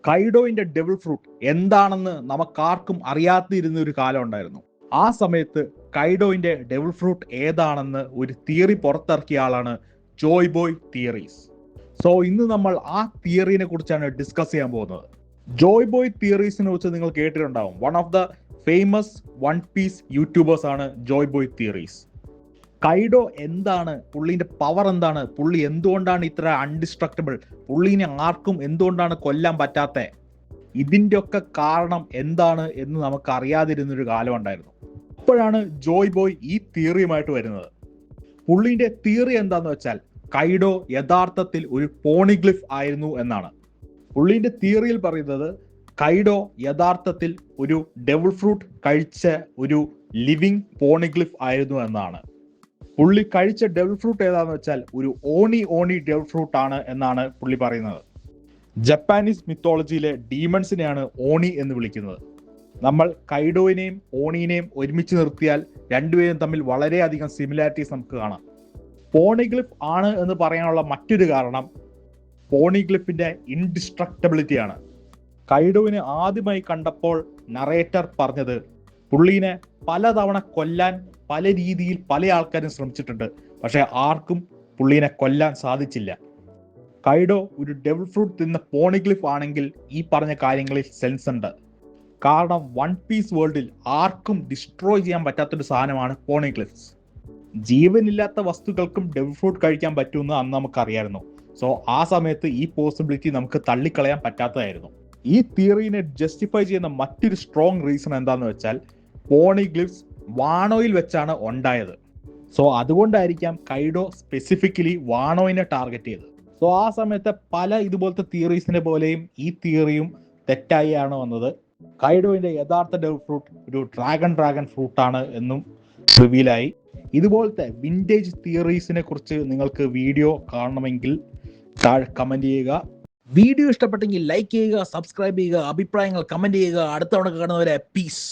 കൈഡോയിന്റെ devil fruit എന്താണെന്ന് നമുക്കാർക്കും അറിയാതിരുന്ന ഒരു കാലം ഉണ്ടായിരുന്നു. ആ സമയത്ത് കൈഡോയിന്റെ ഡെവിൾ ഫ്രൂട്ട് ഏതാണെന്ന് ഒരു തിയറി പുറത്തിറക്കിയ ആളാണ് ജോയ് ബോയ് തിയറീസ്. സോ ഇന്ന് നമ്മൾ ആ തിയറിനെ കുറിച്ചാണ് ഡിസ്കസ് ചെയ്യാൻ പോകുന്നത്. ജോയ് ബോയ് തിയറീസിനെ കുറിച്ച് നിങ്ങൾ കേട്ടിട്ടുണ്ടാവും. One of the famous One Piece YouTubers ആണ് ജോയ് ബോയ് തിയറീസ്. കൈഡോ എന്താണ്, പുള്ളീൻ്റെ പവർ എന്താണ്, പുള്ളി എന്തുകൊണ്ടാണ് ഇത്ര അൺഡിസ്ട്രക്റ്റബിൾ, പുള്ളീനെ ആർക്കും എന്തുകൊണ്ടാണ് കൊല്ലാൻ പറ്റാത്ത, ഇതിൻ്റെ ഒക്കെ കാരണം എന്താണ് എന്ന് നമുക്ക് അറിയാതിരുന്നൊരു കാലം ഉണ്ടായിരുന്നു. അപ്പോഴാണ് ജോയ് ബോയ് ഈ തിയറിയുമായിട്ട് വരുന്നത്. പുള്ളീൻ്റെ തിയറി എന്താന്ന് വെച്ചാൽ കൈഡോ യഥാർത്ഥത്തിൽ ഒരു പോണിഗ്ലിഫ് ആയിരുന്നു എന്നാണ്. പുള്ളീൻ്റെ തിയറിയിൽ പറയുന്നത് കൈഡോ യഥാർത്ഥത്തിൽ ഒരു ഡെവിൾ ഫ്രൂട്ട് കഴിച്ച ഒരു ലിവിങ് പോണിഗ്ലിഫ് ആയിരുന്നു എന്നാണ്. പുള്ളി കഴിച്ച ഡെവിൾ ഫ്രൂട്ട് ഏതാന്ന് വെച്ചാൽ ഒരു ഓണി ഡെവിൾ ഫ്രൂട്ട് ആണ് എന്നാണ് പുള്ളി പറയുന്നത്. ജപ്പാനീസ് മിത്തോളജിയിലെ ഡീമൺസിനെയാണ് ഓണി എന്ന് വിളിക്കുന്നത്. നമ്മൾ കൈഡോയിനെയും ഓണിനെയും ഒരുമിച്ച് നിർത്തിയാൽ രണ്ടുപേരും തമ്മിൽ വളരെയധികം സിമിലാരിറ്റീസ് നമുക്ക് കാണാം. പോണിഗ്ലിഫ് ആണ് എന്ന് പറയാനുള്ള മറ്റൊരു കാരണം പോണിഗ്ലിഫിന്റെ ഇൻഡിസ്ട്രക്റ്റബിലിറ്റി ആണ്. കൈഡോവിനെ ആദ്യമായി കണ്ടപ്പോൾ നറേറ്റർ പറഞ്ഞത് പുള്ളീനെ പലതവണ കൊല്ലാൻ പല രീതിയിൽ പല ആൾക്കാരും ശ്രമിച്ചിട്ടുണ്ട്, പക്ഷെ ആർക്കും പുള്ളീനെ കൊല്ലാൻ സാധിച്ചില്ല. കൈഡോ ഒരു ഡെവിൾ ഫ്രൂട്ട് തിന്ന പോണിഗ്ലിഫ് ആണെങ്കിൽ ഈ പറഞ്ഞ കാര്യങ്ങളിൽ സെൻസ് ഉണ്ട്. കാരണം വൺ പീസ് വേൾഡിൽ ആർക്കും ഡിസ്ട്രോയ് ചെയ്യാൻ പറ്റാത്തൊരു സാധനമാണ് പോണിഗ്ലിഫ്സ്. ജീവനില്ലാത്ത വസ്തുക്കൾക്കും ഡെവിൾ ഫ്രൂട്ട് കഴിക്കാൻ പറ്റുമെന്ന് അന്ന് നമുക്കറിയായിരുന്നു. സോ ആ സമയത്ത് ഈ പോസിബിലിറ്റി നമുക്ക് തള്ളിക്കളയാൻ പറ്റാത്തതായിരുന്നു. ഈ തിയറീനെ ജസ്റ്റിഫൈ ചെയ്യുന്ന മറ്റൊരു സ്ട്രോങ് റീസൺ എന്താണെന്ന് വെച്ചാൽ പോണിഗ്ലിഫ്സ് വാണോയിൽ വെച്ചാണ് ഉണ്ടായത്. സോ അതുകൊണ്ടായിരിക്കാം കൈഡോ സ്പെസിഫിക്കലി വാണോയിനെ ടാർഗറ്റ് ചെയ്തത്. സോ ആ സമയത്തെ പല ഇതുപോലത്തെ തിയറീസിനെ പോലെയും ഈ തിയറിയും തെറ്റായാണ് വന്നത്. കൈഡോയിന്റെ യഥാർത്ഥ ഡെവിൾ ഫ്രൂട്ട് ഒരു ഡ്രാഗൺ ഫ്രൂട്ടാണ് എന്നും റിവീലായി. ഇതുപോലത്തെ വിൻറ്റേജ് തിയറീസിനെ കുറിച്ച് നിങ്ങൾക്ക് വീഡിയോ കാണണമെങ്കിൽ താഴെ കമന്റ് ചെയ്യുക. വീഡിയോ ഇഷ്ടപ്പെട്ടെങ്കിൽ ലൈക്ക് ചെയ്യുക, സബ്സ്ക്രൈബ് ചെയ്യുക, അഭിപ്രായങ്ങൾ കമന്റ് ചെയ്യുക. അടുത്ത തവണ കാണുന്നവരെ പീസ്.